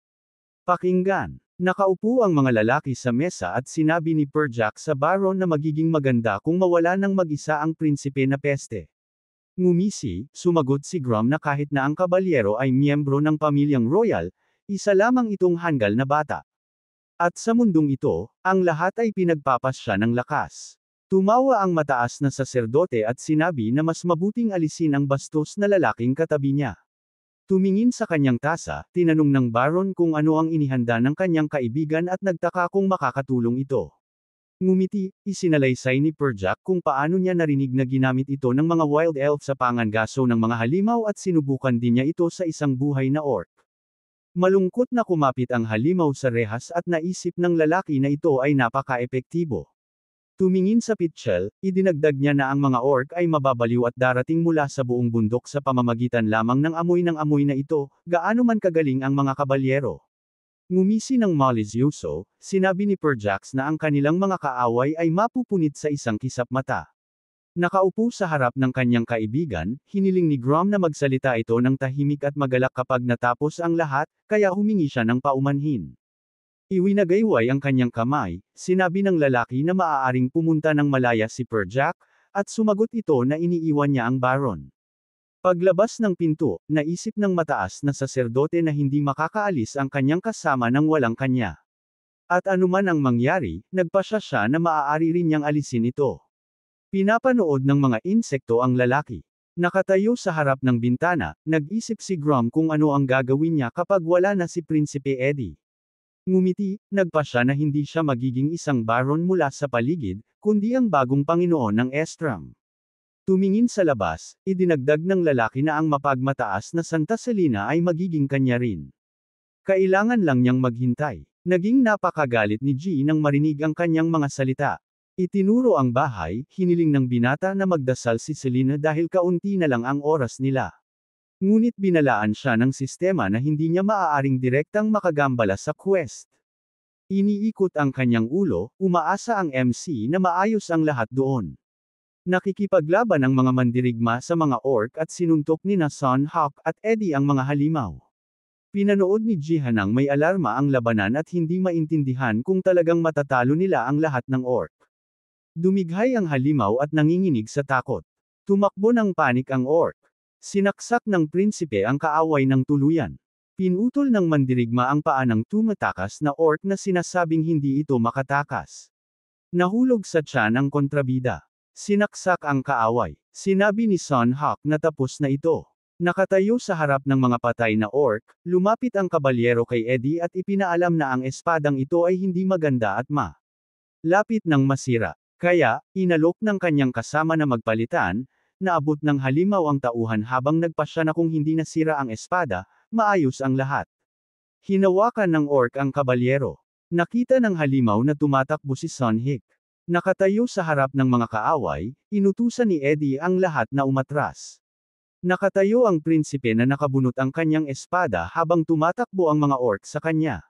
pakinggan. Nakaupo ang mga lalaki sa mesa at sinabi ni Perjak sa Baron na magiging maganda kung mawala ng mag-isa ang prinsipe na peste. Ngumisi, sumagot si Grom na kahit na ang kabalyero ay miyembro ng pamilyang royal, isa lamang itong hanggal na bata. At sa mundong ito, ang lahat ay pinagpapasya ng lakas. Tumawa ang mataas na saserdote at sinabi na mas mabuting alisin ang bastos na lalaking katabi niya. Tumingin sa kanyang tasa, tinanong ng Baron kung ano ang inihanda ng kanyang kaibigan at nagtaka kung makakatulong ito. Ngumiti, isinalaysay ni Perjak kung paano niya narinig na ginamit ito ng mga wild elf sa pangangaso ng mga halimaw at sinubukan din niya ito sa isang buhay na orc. Malungkot na kumapit ang halimaw sa rehas at naisip ng lalaki na ito ay napaka-epektibo. Tumingin sa pitchel, idinagdag niya na ang mga orc ay mababaliw at darating mula sa buong bundok sa pamamagitan lamang ng amoy na ito, gaano man kagaling ang mga kabalyero. Ngumisi ng malisyoso, sinabi ni Perjax na ang kanilang mga kaaway ay mapupunit sa isang kisap mata. Nakaupo sa harap ng kanyang kaibigan, hiniling ni Grom na magsalita ito ng tahimik at magalak kapag natapos ang lahat, kaya humingi siya ng paumanhin. Iwinagayway ang kanyang kamay, sinabi ng lalaki na maaaring pumunta ng malaya si Perjak, at sumagot ito na iniiwan niya ang Baron. Paglabas ng pinto, naisip ng mataas na saserdote na hindi makakaalis ang kanyang kasama nang walang kanya. At anuman ang mangyari, nagpasya siya na maaari rin niyang alisin ito. Pinapanood ng mga insekto ang lalaki. Nakatayo sa harap ng bintana, nag-isip si Grom kung ano ang gagawin niya kapag wala na si Prinsipe Eddie. Ngumiti, nagpasya na hindi siya magiging isang baron mula sa paligid, kundi ang bagong Panginoon ng Estram. Tumingin sa labas, idinagdag ng lalaki na ang mapagmataas na Santa Selina ay magiging kanya rin. Kailangan lang niyang maghintay. Naging napakagalit ni G nang marinig ang kanyang mga salita. Itinuro ang bahay, hiniling ng binata na magdasal si Selina dahil kaunti na lang ang oras nila. Ngunit binalaan siya ng sistema na hindi niya maaaring direktang makagambala sa quest. Iniikot ang kanyang ulo, umaasa ang MC na maayos ang lahat doon. Nakikipaglaban ang mga mandirigma sa mga orc at sinuntok ni Sun Hawk at Eddie ang mga halimaw. Pinanood ni Jihan nang may alarma ang labanan at hindi maintindihan kung talagang matatalo nila ang lahat ng orc. Dumighay ang halimaw at nanginginig sa takot. Tumakbo ng panik ang orc. Sinaksak ng prinsipe ang kaaway ng tuluyan. Pinutol ng mandirigma ang paa ng tumatakas na orc na sinasabing hindi ito makatakas. Nahulog sa tiyan ang kontrabida. Sinaksak ang kaaway. Sinabi ni Sun Hawk na tapos na ito. Nakatayo sa harap ng mga patay na orc, lumapit ang kabalyero kay Eddie at ipinaalam na ang espadang ito ay hindi maganda at lapit ng masira. Kaya, inalok ng kanyang kasama na magpalitan, naabot ng halimaw ang tauhan habang nagpasya na kung hindi nasira ang espada, maayos ang lahat. Hinawakan ng orc ang kabalyero. Nakita ng halimaw na tumatakbo si Sun Hik. Nakatayo sa harap ng mga kaaway, inutusan ni Eddie ang lahat na umatras. Nakatayo ang prinsipe na nakabunot ang kanyang espada habang tumatakbo ang mga orc sa kanya.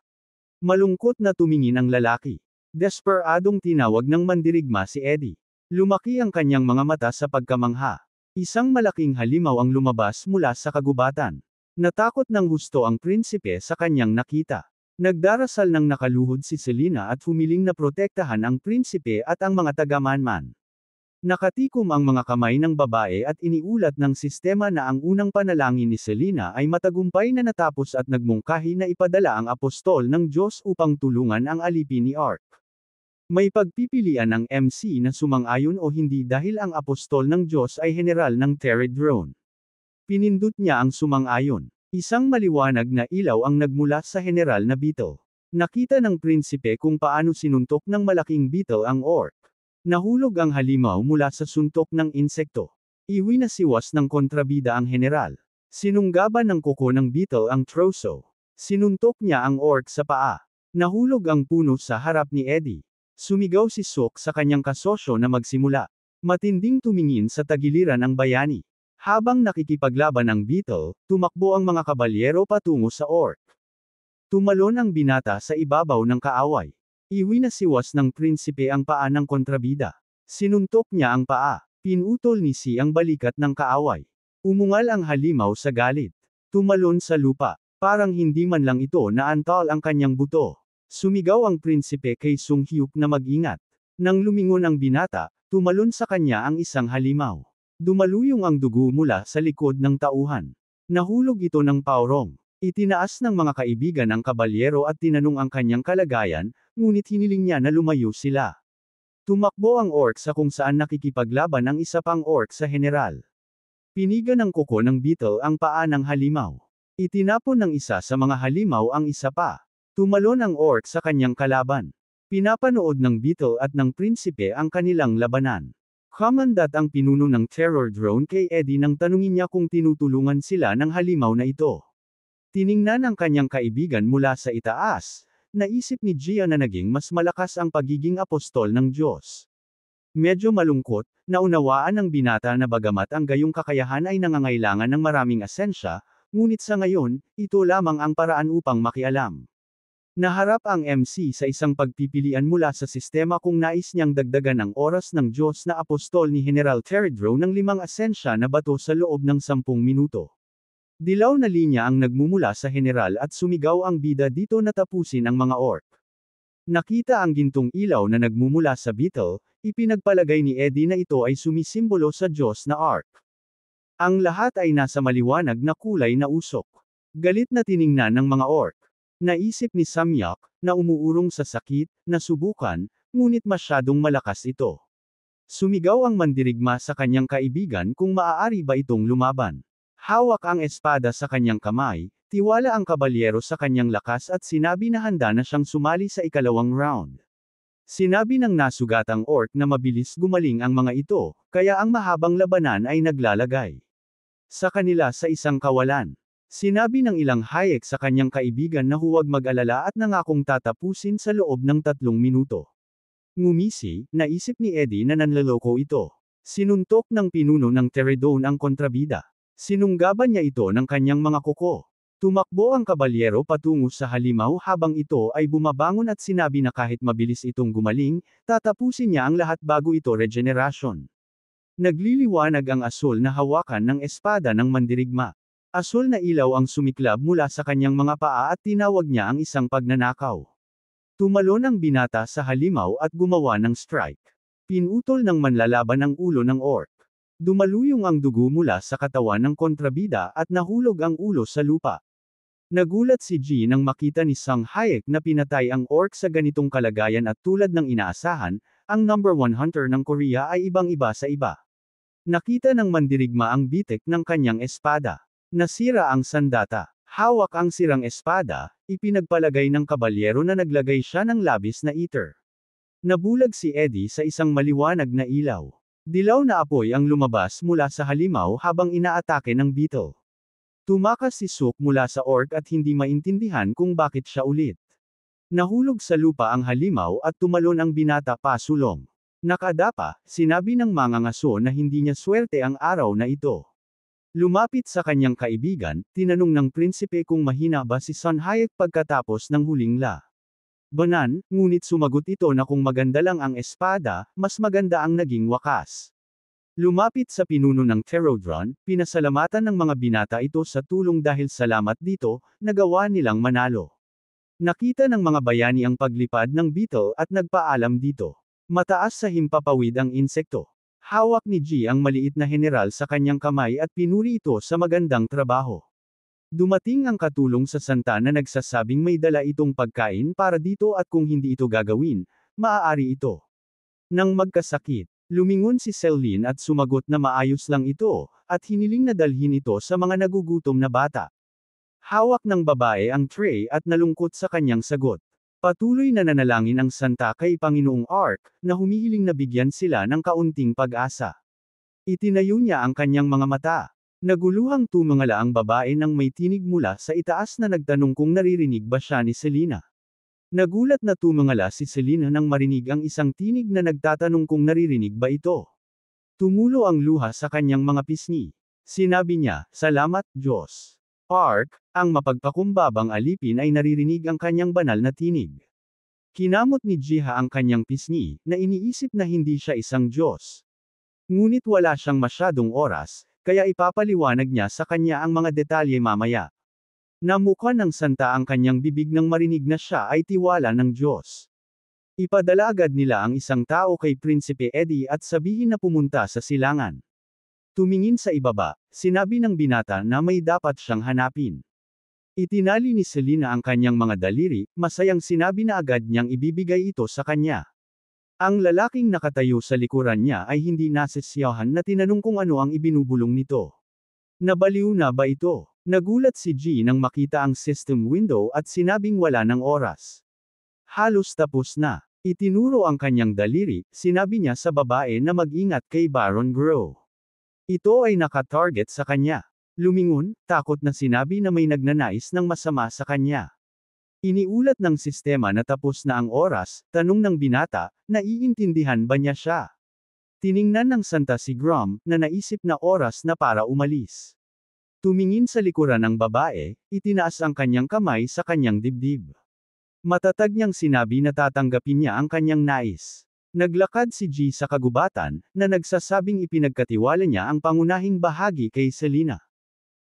Malungkot na tumingin ang lalaki. Desperadong tinawag ng mandirigma si Eddie. Lumaki ang kanyang mga mata sa pagkamangha. Isang malaking halimaw ang lumabas mula sa kagubatan. Natakot ng husto ang prinsipe sa kanyang nakita. Nagdarasal ng nakaluhod si Selina at humiling na protektahan ang prinsipe at ang mga taga-manman. Nakatikom ang mga kamay ng babae at iniulat ng sistema na ang unang panalangin ni Selina ay matagumpay na natapos at nagmungkahi na ipadala ang apostol ng Diyos upang tulungan ang alipin ni Ark. May pagpipilian ng MC na sumang-ayon o hindi dahil ang apostol ng Diyos ay general ng Terradrone. Pinindot niya ang sumang-ayon. Isang maliwanag na ilaw ang nagmula sa general na beetle. Nakita ng prinsipe kung paano sinuntok ng malaking beetle ang orc. Nahulog ang halimaw mula sa suntok ng insekto. Iwinasiwas ng kontrabida ang general. Sinunggaban ng kuko ng beetle ang troso. Sinuntok niya ang orc sa paa. Nahulog ang puno sa harap ni Eddie. Sumigaw si Sok sa kanyang kasosyo na magsimula. Matinding tumingin sa tagiliran ang bayani. Habang nakikipaglaban ang beetle, tumakbo ang mga kabalyero patungo sa orc. Tumalon ang binata sa ibabaw ng kaaway. Iwinasiwas ng prinsipe ang paa ng kontrabida. Sinuntok niya ang paa. Pinutol ni Si ang balikat ng kaaway. Umungal ang halimaw sa galit. Tumalon sa lupa. Parang hindi man lang ito naantal ang kanyang buto. Sumigaw ang prinsipe kay Sung Hyuk na mag-ingat. Nang lumingon ang binata, tumalon sa kanya ang isang halimaw. Dumaluyong ang dugo mula sa likod ng tauhan. Nahulog ito ng paurong. Itinaas ng mga kaibigan ang kabalyero at tinanong ang kanyang kalagayan, ngunit hiniling niya na lumayo sila. Tumakbo ang orc sa kung saan nakikipaglaban ang isa pang orc sa general. Piniga ng kuko ng beetle ang paa ng halimaw. Itinapon ng isa sa mga halimaw ang isa pa. Tumalon ang orc sa kanyang kalaban. Pinapanood ng beetle at ng prinsipe ang kanilang labanan. Commandant ang pinuno ng terror drone kay Eddie nang tanungin niya kung tinutulungan sila ng halimaw na ito. Tiningnan ang kanyang kaibigan mula sa itaas. Naisip ni Gia na naging mas malakas ang pagiging apostol ng Diyos. Medyo malungkot, naunawaan ng binata na bagamat ang gayong kakayahan ay nangangailangan ng maraming asensya, ngunit sa ngayon, ito lamang ang paraan upang makialam. Naharap ang MC sa isang pagpipilian mula sa sistema kung nais niyang dagdagan ang oras ng Diyos na apostol ni General Teredro ng 5 asensya na bato sa loob ng 10 minuto. Dilaw na linya ang nagmumula sa general at sumigaw ang bida dito na tapusin ang mga orc. Nakita ang gintong ilaw na nagmumula sa beetle, ipinagpalagay ni Eddie na ito ay sumisimbolo sa Diyos na Ark. Ang lahat ay nasa maliwanag na kulay na usok. Galit na tiningnan ng mga orc. Naisip ni Samyak, na umuurong sa sakit, na subukan, ngunit masyadong malakas ito. Sumigaw ang mandirigma sa kanyang kaibigan kung maaari ba itong lumaban. Hawak ang espada sa kanyang kamay, tiwala ang kabalyero sa kanyang lakas at sinabi na handa na siyang sumali sa ikalawang round. Sinabi ng nasugatang orc na mabilis gumaling ang mga ito, kaya ang mahabang labanan ay naglalagay sa kanila sa isang kawalan. Sinabi ng ilang hayek sa kanyang kaibigan na huwag mag-alala at nangakong tatapusin sa loob ng 3 minuto. Ngumisi, naisip ni Eddie na nanloloko ito. Sinuntok ng pinuno ng Teredone ang kontrabida. Sinunggaban niya ito ng kanyang mga kuko. Tumakbo ang kabalyero patungo sa halimaw habang ito ay bumabangon at sinabi na kahit mabilis itong gumaling, tatapusin niya ang lahat bago ito regeneration. Nagliliwanag ang asul na hawakan ng espada ng mandirigma. Asul na ilaw ang sumiklab mula sa kanyang mga paa at tinawag niya ang isang pagnanakaw. Tumalon ang binata sa halimaw at gumawa ng strike. Pinutol ng manlalaban ang ulo ng orc. Dumaluyong ang dugo mula sa katawan ng kontrabida at nahulog ang ulo sa lupa. Nagulat si G nang makita ni Sang Hayek na pinatay ang orc sa ganitong kalagayan at tulad ng inaasahan, ang number 1 hunter ng Korea ay ibang-iba sa iba. Nakita ng mandirigma ang bitek ng kanyang espada. Nasira ang sandata. Hawak ang sirang espada, ipinagpalagay ng kabalyero na naglagay siya ng labis na ether. Nabulag si Eddie sa isang maliwanag na ilaw. Dilaw na apoy ang lumabas mula sa halimaw habang inaatake ng beetle. Tumakas si Sook mula sa orc at hindi maintindihan kung bakit siya ulit. Nahulog sa lupa ang halimaw at tumalon ang binata pasulong. Nakadapa, sinabi ng mangangaso na hindi niya swerte ang araw na ito. Lumapit sa kanyang kaibigan, tinanong ng prinsipe kung mahina ba si Sun Hayek pagkatapos ng huling banan, ngunit sumagot ito na kung maganda lang ang espada, mas maganda ang naging wakas. Lumapit sa pinuno ng Terodron, pinasalamatan ng mga binata ito sa tulong dahil salamat dito, nagawa nilang manalo. Nakita ng mga bayani ang paglipad ng beetle at nagpaalam dito. Mataas sa himpapawid ang insekto. Hawak ni G ang maliit na general sa kanyang kamay at pinuri ito sa magandang trabaho. Dumating ang katulong sa santa na nagsasabing may dala itong pagkain para dito at kung hindi ito gagawin, maaari ito. Nang magkasakit, lumingon si Celine at sumagot na maayos lang ito, at hiniling na dalhin ito sa mga nagugutom na bata. Hawak ng babae ang tray at nalungkot sa kanyang sagot. Patuloy na nanalangin ang santa kay Panginoong Ark, na humihiling na bigyan sila ng kaunting pag-asa. Itinayo niya ang kanyang mga mata. Naguluhang tumingala ang babae nang may tinig mula sa itaas na nagtanong kung naririnig ba siya ni Selena. Nagulat na tumingala si Selena nang marinig ang isang tinig na nagtatanong kung naririnig ba ito. Tumulo ang luha sa kanyang mga pisngi. Sinabi niya, "Salamat, Diyos." Ark, ang mapagpakumbabang alipin ay naririnig ang kanyang banal na tinig. Kinamot ni Jiha ang kanyang pisngi, na iniisip na hindi siya isang Diyos. Ngunit wala siyang masyadong oras, kaya ipapaliwanag niya sa kanya ang mga detalye mamaya. Namukha ng santa ang kanyang bibig nang marinig na siya ay tiwala ng Diyos. Ipadala agad nila ang isang tao kay Prinsipe Eddie at sabihin na pumunta sa silangan. Tumingin sa ibaba, sinabi ng binata na may dapat siyang hanapin. Itinali ni Selena ang kanyang mga daliri, masayang sinabi na agad niyang ibibigay ito sa kanya. Ang lalaking nakatayo sa likuran niya ay hindi nasisiyahan na tinanong kung ano ang ibinubulong nito. Nabaliw na ba ito? Nagulat si G nang makita ang system window at sinabing wala ng oras. Halos tapos na. Itinuro ang kanyang daliri, sinabi niya sa babae na mag-ingat kay Baron Grow. Ito ay nakatarget sa kanya. Lumingon, takot na sinabi na may nagnanais ng masama sa kanya. Iniulat ng sistema na tapos na ang oras, tanong ng binata, naiintindihan ba niya siya? Tiningnan ng santa si Grom, na naisip na oras na para umalis. Tumingin sa likuran ng babae, itinaas ang kanyang kamay sa kanyang dibdib. Matatag niyang sinabi na tatanggapin niya ang kanyang nais. Naglakad si G sa kagubatan, na nagsasabing ipinagkatiwala niya ang pangunahing bahagi kay Selena.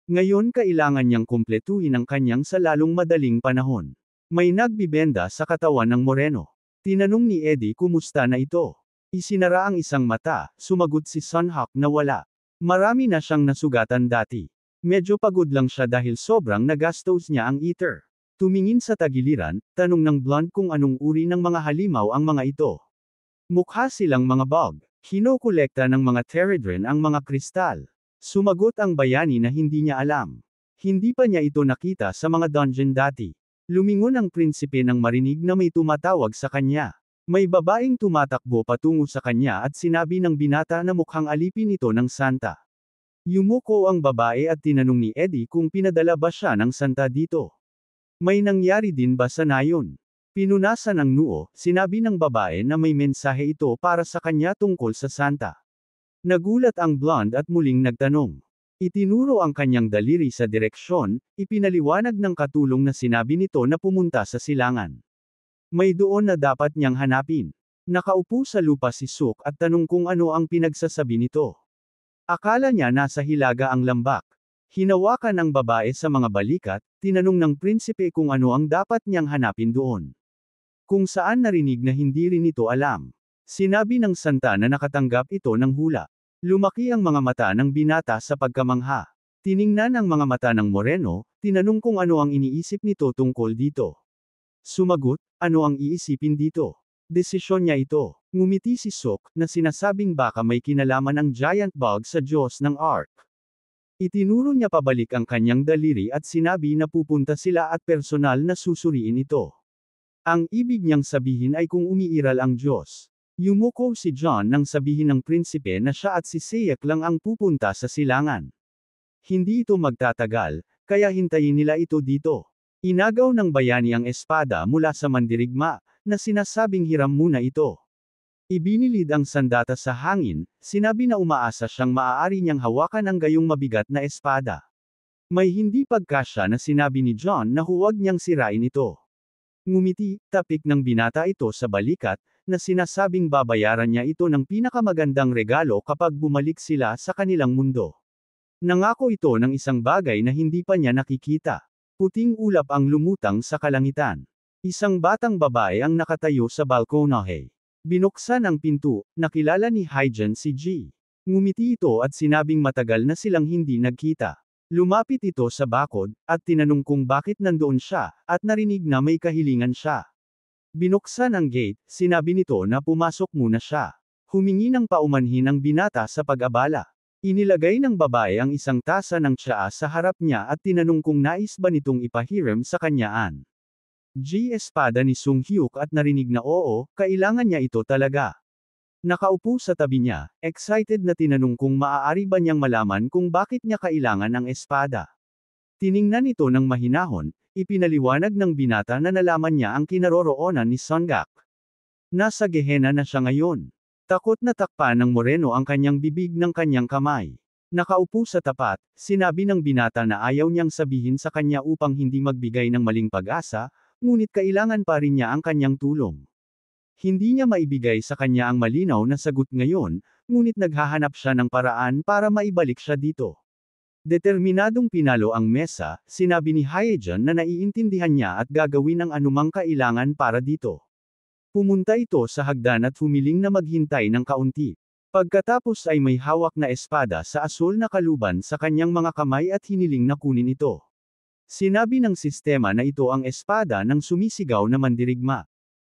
Ngayon kailangan niyang kumpletuhin ang kanyang sa lalong madaling panahon. May nagbibenda sa katawan ng Moreno. Tinanong ni Eddie kumusta na ito. Isinara ang isang mata, sumagot si Sunhawk na wala. Marami na siyang nasugatan dati. Medyo pagod lang siya dahil sobrang nagastos niya ang eater. Tumingin sa tagiliran, tanong ng blonde kung anong uri ng mga halimaw ang mga ito. Mukha silang mga bog. Kinokolekta ng mga pteridrin ang mga kristal. Sumagot ang bayani na hindi niya alam. Hindi pa niya ito nakita sa mga dungeon dati. Lumingon ang prinsipe nang marinig na may tumatawag sa kanya. May babaeng tumatakbo patungo sa kanya at sinabi ng binata na mukhang alipin ito ng santa. Yumuko ang babae at tinanong ni Eddie kung pinadala ba siya ng santa dito. May nangyari din ba sa nayon? Pinunasan ang noo, sinabi ng babae na may mensahe ito para sa kanya tungkol sa santa. Nagulat ang blonde at muling nagtanong. Itinuro ang kanyang daliri sa direksyon, ipinaliwanag ng katulong na sinabi nito na pumunta sa silangan. May doon na dapat niyang hanapin. Nakaupo sa lupa si Sook at tanong kung ano ang pinagsasabi nito. Akala niya nasa hilaga ang lambak. Hinawakan ang babae sa mga balikat, tinanong ng prinsipe kung ano ang dapat niyang hanapin doon. Kung saan narinig na hindi rin ito alam. Sinabi ng santa na nakatanggap ito ng hula. Lumaki ang mga mata ng binata sa pagkamangha. Tiningnan ang mga mata ng Moreno, tinanong kung ano ang iniisip nito tungkol dito. Sumagot, ano ang iisipin dito? Desisyon niya ito. Ngumiti si Sook, na sinasabing baka may kinalaman ang giant bug sa Diyos ng Ark. Itinuro niya pabalik ang kanyang daliri at sinabi na pupunta sila at personal na susuriin ito. Ang ibig niyang sabihin ay kung umiiral ang Diyos. Yumuko si John nang sabihin ng prinsipe na siya at si Sayak lang ang pupunta sa silangan. Hindi ito magtatagal, kaya hintayin nila ito dito. Inagaw ng bayani ang espada mula sa mandirigma, na sinasabing hiram muna ito. Ibinilid ang sandata sa hangin, sinabi na umaasa siyang maaari niyang hawakan ang gayong mabigat na espada. May hindi pagkasya na sinabi ni John na huwag niyang sirain ito. Ngumiti, tapik ng binata ito sa balikat, na sinasabing babayaran niya ito ng pinakamagandang regalo kapag bumalik sila sa kanilang mundo. Nangako ito ng isang bagay na hindi pa niya nakikita. Puting ulap ang lumutang sa kalangitan. Isang batang babae ang nakatayo sa balkonahe. Binuksan ang pinto, nakilala ni Hygen si G. Ngumiti ito at sinabing matagal na silang hindi nagkita. Lumapit ito sa bakod, at tinanong kung bakit nandoon siya, at narinig na may kahilingan siya. Binuksan ang gate, sinabi nito na pumasok muna siya. Humingi ng paumanhin ang binata sa pag-abala. Inilagay ng babae ang isang tasa ng tsaa sa harap niya at tinanong kung nais ba nitong ipahiram sa kanyaan. G espada ni Sung Hyuk at narinig na oo, kailangan niya ito talaga. Nakaupo sa tabi niya, excited na tinanong kung maaari ba niyang malaman kung bakit niya kailangan ang espada. Tiningnan ito ng mahinahon, ipinaliwanag ng binata na nalaman niya ang kinaroroonan ni Songgak. Nasa gehena na siya ngayon. Takot na takpan ng Moreno ang kanyang bibig ng kanyang kamay. Nakaupo sa tapat, sinabi ng binata na ayaw niyang sabihin sa kanya upang hindi magbigay ng maling pag-asa, ngunit kailangan pa rin niya ang kanyang tulong. Hindi niya maibigay sa kanya ang malinaw na sagot ngayon, ngunit naghahanap siya ng paraan para maibalik siya dito. Determinadong pinalo ang mesa, sinabi ni Hyejeon na naiintindihan niya at gagawin ang anumang kailangan para dito. Pumunta ito sa hagdan at humiling na maghintay ng kaunti. Pagkatapos ay may hawak na espada sa asul na kaluban sa kanyang mga kamay at hiniling na kunin ito. Sinabi ng sistema na ito ang espada ng sumisigaw na mandirigma.